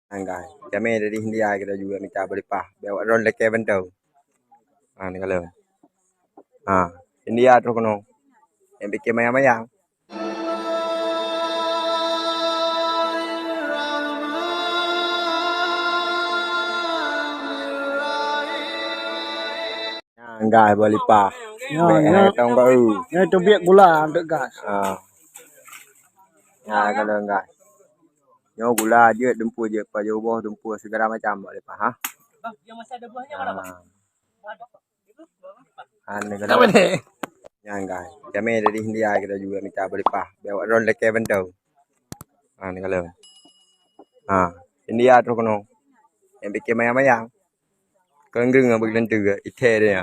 Angkai. Kami dari India kita juga minta berlimpah. Bawa ron leke bentau. Ni kalau. India tu kono. Yang bikin mayang-mayang. Angkai berlimpah. Tong baru. Itu biak gula untuk gas. Kalau enggak. Nyo gula je, dempur je, apa je buah dempur segala macam boleh faham. Bang, yang masih ada buahnya mana, Bang? Ni kalau. Yang enggak. Kami dari India kita juga minta berlimpah. Bawa ron leke bentau. Ni kalau. India tu kono. Yang bikin mayang-mayang. Kenggeng apa gelentu ke? Ite dia.